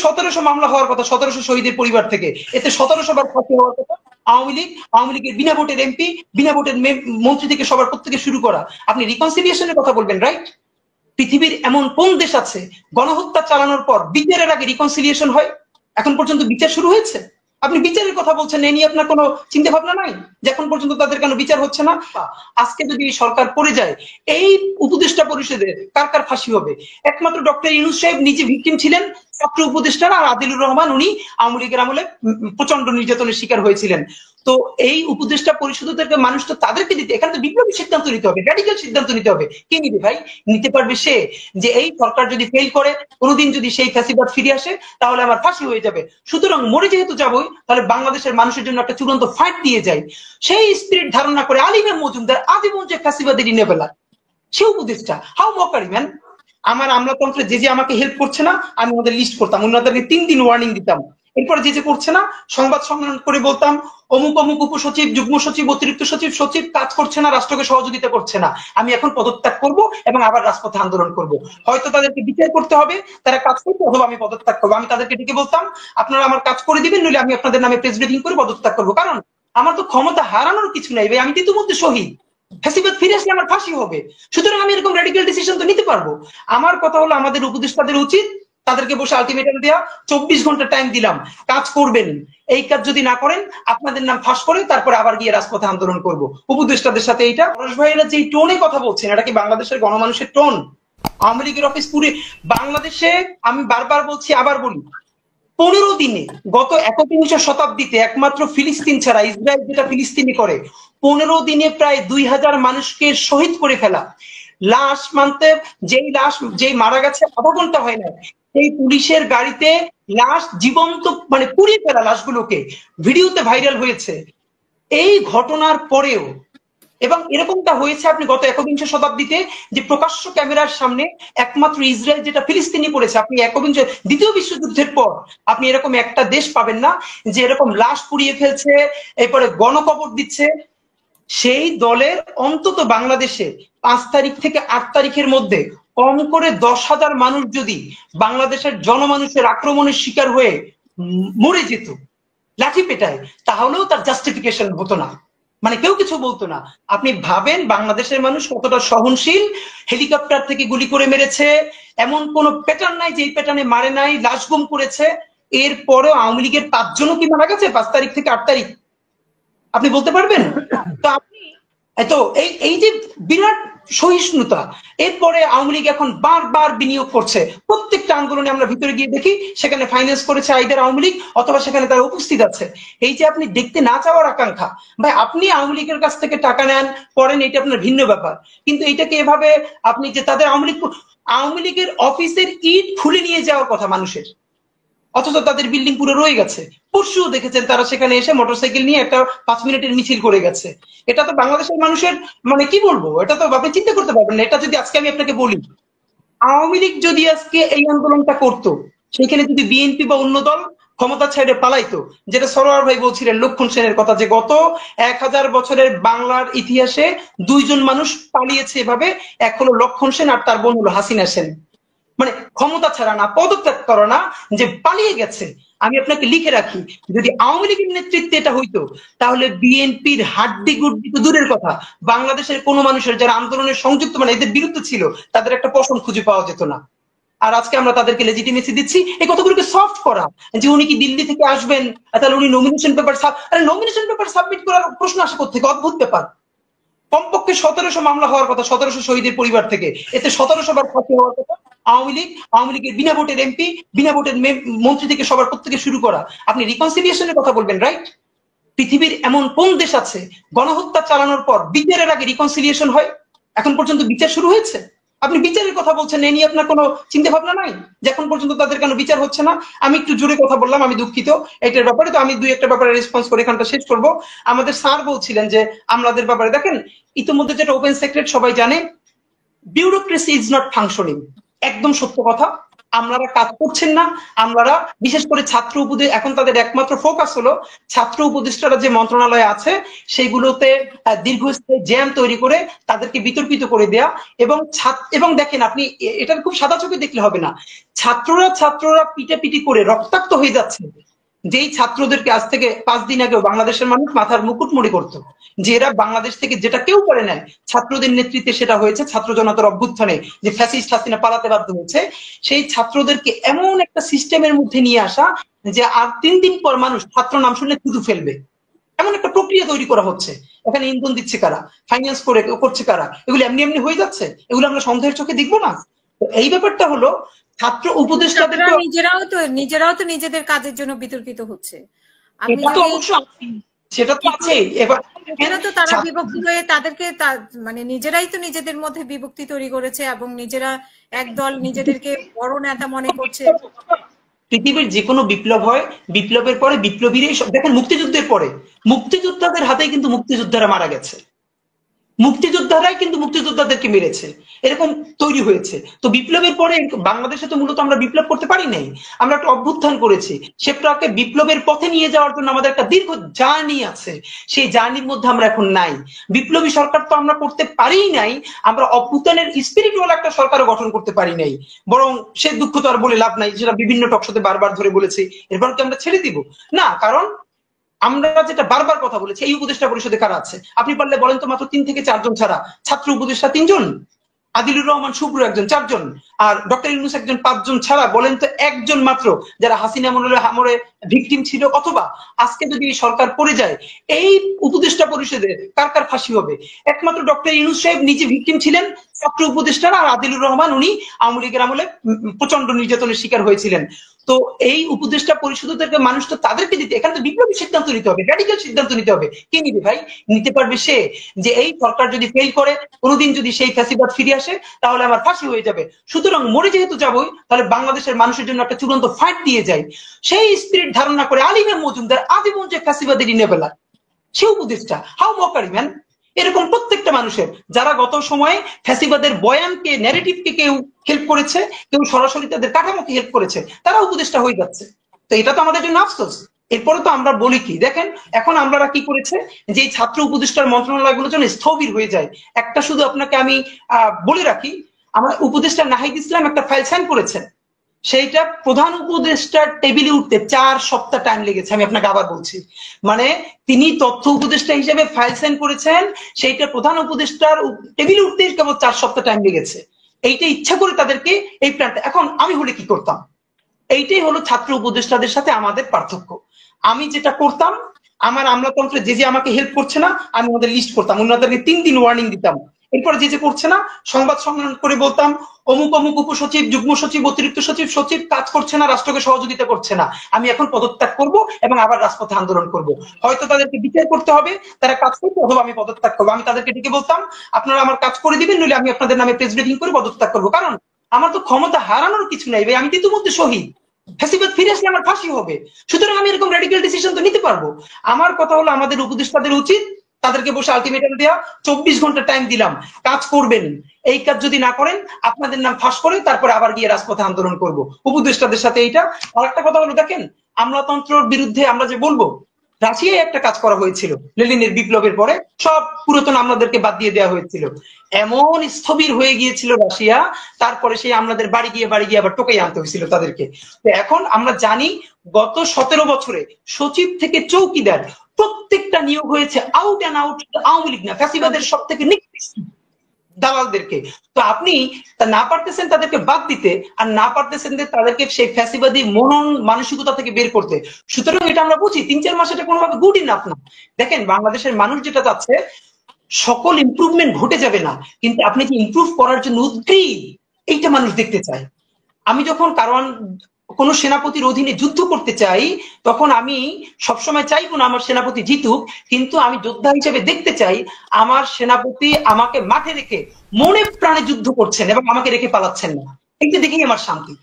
1700 মামলা হওয়ার কথা, 1700 শহীদের পরিবার থেকে, এতে 1700 বার ফাঁসি হওয়ার কথা। আওয়ামী লীগের বিনা ভোটের এমপি, বিনা ভোটের মন্ত্রী থেকে সবার প্রত্যেকে শুরু করা। আপনি রিকনসিলিয়েশনের কথা বলবেন, রাইট? পৃথিবীর এমন কোন দেশ আছে গণহত্যা চালানোর পর বিচারের আগে রিকনসিলিয়েশন হয়? এখন পর্যন্ত বিচার শুরু হয়েছে? আপনি বিচারের কথা বলছেন, এ নিয়ে আপনার কোনো চিন্তা ভাবনা নাই যে এখন পর্যন্ত তাদের কেন বিচার হচ্ছে না? আজকে যদি সরকার পড়ে যায়, এই উপদেষ্টা পরিষদের কার কার ফাঁসি হবে? একমাত্র ডক্টর ইউনূস সাহেব নিজে ভিকটিম ছিলেন, ছাত্র উপদেষ্টারা আর আদিলুর রহমান উনি আওয়ামী লীগের আমলে প্রচন্ড নির্যাতনের শিকার হয়েছিলেন। তো এই উপদেষ্টা পরিষদকে মানুষ তো তাদেরকে দিতে, এখানে তো বিপ্লবী সিদ্ধান্ত নিতে হবে, র্যাডিক্যাল সিদ্ধান্ত নিতে হবে। কে নিবে ভাই? নিতে পারবে সে যে এই সরকার যদি ফেল করে, কোনোদিন যদি সেই ফ্যাসিবাদ ফিরে আসে, তাহলে আমার ফাঁসি হয়ে যাবে। সুতরাং মরে যেহেতু যাবই, তাহলে বাংলাদেশের মানুষের জন্য একটা চূড়ান্ত ফাইট দিয়ে যাই। সেই স্পিরিট ধারণা করে আলিমের মজুমদার আজীবন যে ফ্যাসিবাদের ইনেবেলার, সে উপদেষ্টা, হাউ মকারি ম্যান। আমার আমলাতন্ত্রে যে যে আমাকে হেল্প করছে না, আমি ওদের লিস্ট করতাম, ওনাদেরকে 3 দিন ওয়ার্নিং দিতাম। এরপরে যে যে করছে না, সংবাদ সম্মেলন করে বলতাম অমুক অমুক উপসচিব, যুগ্ম সচিব, অতিরিক্ত সচিব, সচিব কাজ করছে না, রাষ্ট্রকে সহযোগিতা করছে না, আমি এখন পদত্যাগ করব এবং আবার রাজপথে আন্দোলন করব। হয়তো তাদেরকে বিচার করতে হবে, তারা কাজ করতে, অথবা আমি পদত্যাগ করবো। আমি তাদেরকে ডেকে বলতাম আপনারা আমার কাজ করে দিবেন, নইলে আমি আপনাদের নামে প্রেস ব্রিফিং করে পদত্যাগ করবো। কারণ আমার তো ক্ষমতা হারানোর কিছু নাই ভাই, আমি তো ইতিমধ্যে শহীদ। ফ্যাসিবাদ ফিরে আসলে আমার ফাঁসি হবে। সুতরাং আমি এরকম র্যাডিক্যাল ডিসিশন তো নিতে পারবো। আমার কথা হলো আমাদের উপদেষ্টাদের উচিত তাদেরকে বসে আলটিমেটাম দেওয়া, 24 ঘন্টা টাইম দিলাম, কাজ করবেন। এই কাজ যদি না করেন, আপনাদের নাম ফাঁস করে তারপরে আবার গিয়ে রাজপথে আন্দোলন করব। উপদেষ্টাদের সাথে এইটা পরশ ভাইয়েরা যে টোনে কথা বলছেন, এটা কি বাংলাদেশের গণমানুষের টোন? আওয়ামী লীগের অফিস পুরে বাংলাদেশে, আমি বারবার বলছি, আবার বলি, 15 দিনে, গত 21 শতাব্দীতে একমাত্র ফিলিস্তিন ছাড়া, ইসরায়েল যেটা ফিলিস্তিনি করে, 15 দিনে প্রায় 2000 মানুষকে শহীদ করে ফেলা। লাশ মানতে, যেই মারা গেছে আধা ঘন্টা হয় না, সেই পুলিশের গাড়িতে লাশ জীবন্ত মানে পুড়িয়ে ফেলা লাশগুলোকে, ভিডিওতে ভাইরাল হয়েছে। এই ঘটনার পরেও, এবং এরকমটা হয়েছে আপনি গত 21 শতাব্দীতে, যে প্রকাশ্য ক্যামেরার সামনে একমাত্র ইসরায়েল যেটা ফিলিস্তিনি করেছে। আপনি দ্বিতীয় বিশ্বযুদ্ধের পর আপনি এরকম একটা দেশ পাবেন না যে এরকম লাশ পুড়িয়ে ফেলছে, এরপরে গণকবর দিচ্ছে। সেই দলের অন্তত বাংলাদেশে 5 তারিখ থেকে 8 তারিখের মধ্যে কম করে 10,000 মানুষ যদি বাংলাদেশের জনমানুষের আক্রমণের শিকার হয়ে মরে যেত লাঠি পেটায়, তাহলেও তার জাস্টিফিকেশন হতো না, মানে কেউ কিছু বলতো না। আপনি ভাবেন বাংলাদেশের মানুষ কতটা সহনশীল। হেলিকপ্টার থেকে গুলি করে মেরেছে, এমন কোন প্যাটার্ন নাই যে এই প্যাটার্নে মারে নাই, লাশ গুম করেছে। এরপরেও আওয়ামী লীগের 5 জনও কি মারা গেছে 5 তারিখ থেকে 8 তারিখ? আপনি বলতে পারবেন? তো আপনি এই যে বিরাট সহিষ্ণুতা, এরপরে আওয়ামী লীগ এখন বারবার বিনিয়োগ করছে। প্রত্যেকটা আন্দোলনে আমরা ভিতরে গিয়ে দেখি সেখানে ফাইন্যান্স করেছে আইদার আওয়ামী লীগ, অথবা সেখানে তারা উপস্থিত আছে। এই যে আপনি দেখতে না চাওয়ার আকাঙ্ক্ষা, ভাই আপনি আওয়ামী লীগের কাছ থেকে টাকা নেন পড়েন, এটা আপনার ভিন্ন ব্যাপার। কিন্তু এটাকে এভাবে আপনি যে তাদের আওয়ামী লীগের অফিসের ইট খুলে নিয়ে যাওয়ার কথা মানুষের, অথচ তাদের বিল্ডিং পুরো রয়ে গেছে। পরশু দেখেছেন তারা সেখানে এসে মোটরসাইকেল নিয়ে একটা 5 মিনিটের মিছিল করে গেছে। এটা তো বাংলাদেশের মানুষের, মানে কি বলবো, এটা তো আপনি চিন্তা করতে পারবেন না। এটা যদি আজকে আমি আপনাকে বলি, আওয়ামী লীগ যদি আজকে এই আন্দোলনটা করতো, সেখানে যদি বিএনপি বা অন্য দল ক্ষমতা ছেড়ে পালাইতো, যেটা সরোয়ার ভাই বলছিলেন লক্ষণ সেনের কথা, যে গত 1000 বছরের বাংলার ইতিহাসে 2 জন মানুষ পালিয়েছে এভাবে, এক হলো লক্ষণ সেন আর তার বোন হলো হাসিনা সেন। মানে ক্ষমতা ছাড়া না, পদত্যাগ করো না, যে পালিয়ে গেছে। আমি আপনাকে লিখে রাখি, যদি আওয়ামী লীগের নেতৃত্বে এটা হইতো, তাহলে বিএনপির হাড্ডি গুড্ডি তো দূরের কথা, বাংলাদেশের কোনো মানুষের যারা আন্দোলনের সংযুক্ত, মানে এদের বিরুদ্ধে ছিল, তাদের একটা পশম খুঁজে পাওয়া যেত না। আর আজকে আমরা তাদেরকে লেজিটিমেসি দিচ্ছি এই কথাগুলোকে সফট করা, যে উনি কি দিল্লি থেকে আসবেন, তাহলে উনি nomination paper nomination paper submit করার প্রশ্ন আসে কোথেকে? অদ্ভুত ব্যাপার। কমপক্ষে 1700 মামলা হওয়ার কথা 1700 শহীদের পরিবার থেকে, এতে 1700 বার ফাঁসি হওয়ার কথা। আওয়ামী লীগের বিনা ভোটের এমপি, বিনা ভোটের মন্ত্রী থেকে সবার প্রত্যেকে শুরু করা। আপনি রিকনসিলিয়েশনের কথা বলবেন, রাইট? পৃথিবীর এমন কোন দেশ আছে গণহত্যা চালানোর পর বিচারের আগে রিকনসিলিয়েশন হয়? এখন পর্যন্ত বিচার শুরু হয়েছে? আপনি বিচারের কথা বলছেন, এ নিয়ে আপনার কোনো চিন্তা ভাবনা নাই যে এখন পর্যন্ত তাদের কেন বিচার হচ্ছে না? আমি একটু জোরে কথা বললাম, আমি দুঃখিত এটার ব্যাপারে। তো আমি 2-1টা ব্যাপারে রেসপন্স করে এখানটা শেষ করব। আমাদের স্যার বলছিলেন যে আমলাদের ব্যাপারে, দেখেন ইতিমধ্যে যেটা ওপেন সিক্রেট সবাই জানে, বিউরোক্রেসি ইজ নট ফাংশনিং। একদম সত্য কথা। আপনারা কাজ করছেন না। আপনারা বিশেষ করে ছাত্র উপদেশ, এখন তাদের একমাত্র ফোকাস হলো ছাত্র উপদেষ্টারা যে মন্ত্রণালয়ে আছে সেগুলোতে দীর্ঘস্থায়ী জ্যাম তৈরি করে তাদেরকে বিতর্কিত করে দেয়া। এবং দেখেন, আপনি এটার খুব সাদা চোখে দেখলে হবে না, ছাত্ররা পিটাপিটি করে রক্তাক্ত হয়ে যাচ্ছে। যেই ছাত্রদেরকে আজ থেকে 5 দিন আগেও বাংলাদেশের মানুষ মাথার মুকুট মনে করতো, যে এরা বাংলাদেশ থেকে যেটা কেউ করে নেয়, ছাত্রদের নেতৃত্বে সেটা হয়েছে, ছাত্র জনতার অভ্যুত্থানে যে ফ্যাসিস্ট হাসিনা পালাতে বাধ্য হয়েছে, সেই ছাত্রদেরকে এমন একটা সিস্টেমের মধ্যে নিয়ে আসা যে আর 3 দিন পর মানুষ ছাত্র নাম শুনলে থুতু ফেলবে, এমন একটা প্রক্রিয়া তৈরি করা হচ্ছে। এখানে ইন্ধন দিচ্ছে কারা, ফাইন্যান্স করছে কারা, এগুলো এমনি এমনি হয়ে যাচ্ছে, এগুলো আমরা সন্দেহের চোখে দেখবো না? তো এই ব্যাপারটা হলো ছাত্র উপদেষ্টাদের নিজেরাও তো নিজেদের কাজের জন্য বিতর্কিত হচ্ছে। সেটা তো আছে। এবার তো তারা বিভক্তি হয়ে তাদেরকে মানে নিজেরাই তো নিজেদের মধ্যে বিভক্তি তৈরি করেছে এবং নিজেরা একদল নিজেদেরকে বড় নেতা মনে করছে। পৃথিবীর যে কোনো বিপ্লব হয়, বিপ্লবের পরে বিপ্লবীরাই, দেখেন মুক্তিযুদ্ধের পরে মুক্তিযোদ্ধাদের হাতেই কিন্তু মুক্তিযোদ্ধারা মারা গেছে, মুক্তিযোদ্ধারাই কিন্তু মুক্তিযোদ্ধাদেরকে মেরেছে, এরকম তৈরি হয়েছে। তো বিপ্লবের পরে বাংলাদেশে তো মূলত আমরা বিপ্লব করতে পারি নাই, আমরা একটা অভ্যুত্থান করেছি। সেটাকে বিপ্লবের পথে নিয়ে যাওয়ার জন্য আমাদের একটা দীর্ঘ জার্নি আছে, সেই জার্নির মধ্যে আমরা এখন নাই। বিপ্লবী সরকার তো আমরা করতে পারি নাই, আমরা অভ্যুত্থানের স্পিরিচুয়াল একটা সরকারও গঠন করতে পারি নাই। বরং সে দুঃখ তো আর বলে লাভ নাই, যেটা বিভিন্ন টকশোতে বারবার ধরে বলেছি। এরপর কি আমরা ছেড়ে দিব? না, কারণ আমরা যেটা বারবার কথা বলেছি, এই উপদেষ্টা পরিষদে কারা আছে আপনি পারলে বলেন তো? মাত্র 3 থেকে 4 জন ছাড়া। ছাত্র উপদেষ্টা 3 জন, আদিলুর রহমান শুভ্র একজন 4 জন, আর ডক্টর ইউনূস একজন 5 জন ছাড়া বলেন তো একজন মাত্র যারা হাসিনা আমলে ভিকটিম ছিল, অথবা আজকে যদি সরকার পড়ে যায় এই উপদেষ্টা পরিষদের কার কার ফাঁসি হবে? একমাত্র ডক্টর ইউনূস সাহেব নিজে ভিকটিম ছিলেন, ছাত্র উপদেষ্টারা আর আদিলুর রহমান উনি আওয়ামী লীগের আমলে প্রচন্ড নির্যাতনের শিকার হয়েছিলেন। তো এই উপদেষ্টা পরিষদকে মানুষ তো তাদেরকে দিতে, এখানে তো বিপ্লবী সিদ্ধান্ত নিতে হবে, র্যাডিক্যাল সিদ্ধান্ত নিতে হবে। কে নিবে ভাই? নিতে পারবে সে যে এই সরকার যদি ফেল করে, কোনোদিন যদি সেই ফ্যাসিবাদ ফিরে আসে, তাহলে আমার ফাঁসি হয়ে যাবে। সুতরাং মরে যেহেতু যাবই, তাহলে বাংলাদেশের মানুষের জন্য একটা চূড়ান্ত ফাইট দিয়ে যাই। সেই স্পিরিট ধারণা করে আলিম মজুমদার আজীবন যে ফ্যাসিবাদের ইনেবেলার, সে উপদেষ্টা, হাউ মকারি ম্যান। এরকম প্রত্যেকটা মানুষের, যারা গত সময়ে ফ্যাসিবাদের বয়ানকে, ন্যারেটিভকে কেউ হেল্প করেছে, কেউ সরাসরি তাদের কাঠামোকে হেল্প করেছে, তারা উপদেষ্টা হয়ে যাচ্ছে। তো এটা তো আমাদের জন্য আফসোস। এরপরে তো আমরা বলি কি, দেখেন এখন আমরা কি করেছে, যে ছাত্র উপদেষ্টার মন্ত্রণালয়গুলোর জন্য স্থবির হয়ে যায়। একটা শুধু আপনাকে আমি বলে রাখি, আমরা উপদেষ্টা নাহিদ ইসলাম একটা ফাইল সাইন করেছেন, সেইটা প্রধান উপদেষ্টার টেবিলে উঠতে 4 সপ্তাহ টাইম লেগেছে। আমি আপনাকে আবার বলছি, মানে তিনি তথ্য উপদেষ্টা হিসেবে ফাইল সাইন করেছেন, সেইটা প্রধান উপদেষ্টার টেবিলে উঠতে কেবল 4 সপ্তাহ টাইম লেগেছে। এইটা ইচ্ছা করে তাদেরকে এই প্ল্যানটা। এখন আমি হলে কি করতাম? এইটাই হলো ছাত্র উপদেষ্টাদের সাথে আমাদের পার্থক্য। আমি যেটা করতাম, আমার আমলাতন্ত্রে যে আমাকে হেল্প করছে না, আমি ওদের লিস্ট করতাম, ওনাদেরকে 3 দিন ওয়ার্নিং দিতাম। এরপরে যে করছে না, সংবাদ সম্মেলন করে বলতাম অমুক অমুক উপসচিব, যুগ্ম সচিব, অতিরিক্ত সচিব, সচিব কাজ করছে না, রাষ্ট্রকে সহযোগিতা করছে না, আমি এখন পদত্যাগ করব এবং আবার রাজপথে আন্দোলন করব। হয়তো তাদেরকে বিচার করতে হবে, তারা কাজ করবে, অথবা আমি পদত্যাগ করবো। আমি তাদেরকে ডেকে বলতাম আপনারা আমার কাজ করে দিবেন, নইলে আমি আপনাদের নামে প্রেস ব্রিফিং করে পদত্যাগ করবো। কারণ আমার তো ক্ষমতা হারানোর কিছু নাই ভাই, আমি তো ইতিমধ্যে শহীদ। ফ্যাসিবাদ ফিরে আসলে আমার ফাঁসি হবে, সুতরাং আমি এরকম র্যাডিক্যাল ডিসিশন তো নিতে পারবো। আমার কথা হলো আমাদের উপদেষ্টাদের উচিত তাদেরকে বসে আলটিমেটাম দেওয়া, 24 ঘন্টা টাইম দিলাম, কাজ করবেন, এই কাজ যদি না করেন আপনাদের নাম ফাঁস করে তারপরে আবার গিয়ে রাজপথে আন্দোলন করব। উপদেষ্টাদের সাথে এইটা। আর একটা কথা হলো, দেখেন আমলাতন্ত্রের বিরুদ্ধে আমরা যে বলবো, রাশিয়ায় একটা কাজ করা হয়েছিল লেনিনের বিপ্লবের পরে, সব পুরাতন আমলাদেরকে বাদ দিয়ে দেওয়া হয়েছিল। এমন স্থবির হয়ে গিয়েছিল রাশিয়া, তারপরে সেই আমলাদের বাড়ি গিয়ে আবার টোকাই আনতে হয়েছিল তাদেরকে। তো এখন আমরা জানি গত 17 বছরে সচিব থেকে চৌকিদার প্রত্যেকটা নিয়োগ হয়েছে out and out Awami League না, ফ্যাসিবাদের সব থেকে নিকৃষ্ট দালালদেরকে। তো আপনি না পারতেছেন তাদেরকে বাদ দিতে, আর না পারতেছেন তাদেরকে সেই ফ্যাসিবাদী মনন মানসিকতা থেকে বের করতে। সুতরাং এটা আমরা বুঝি 3-4 মাস এটা কোনোভাবে গুড ইনাফ না। দেখেন বাংলাদেশের মানুষ যেটা চাচ্ছে, সকল ইমপ্রুভমেন্ট ঘটে যাবে না, কিন্তু আপনি কি ইমপ্রুভ করার জন্য উদ্গ্রীব, এইটা মানুষ দেখতে চায়। আমি যখন কারণ কোন সেনাপতির অধীনে যুদ্ধ করতে চাই, তখন আমি সবসময় চাইবো না আমার সেনাপতি জিতুক, কিন্তু আমি যোদ্ধা হিসেবে দেখতে চাই আমার সেনাপতি আমাকে মাঠে রেখে মনে প্রাণে যুদ্ধ করছেন এবং আমাকে রেখে পালাচ্ছেন না। এইটা দেখেই আমার শান্তি।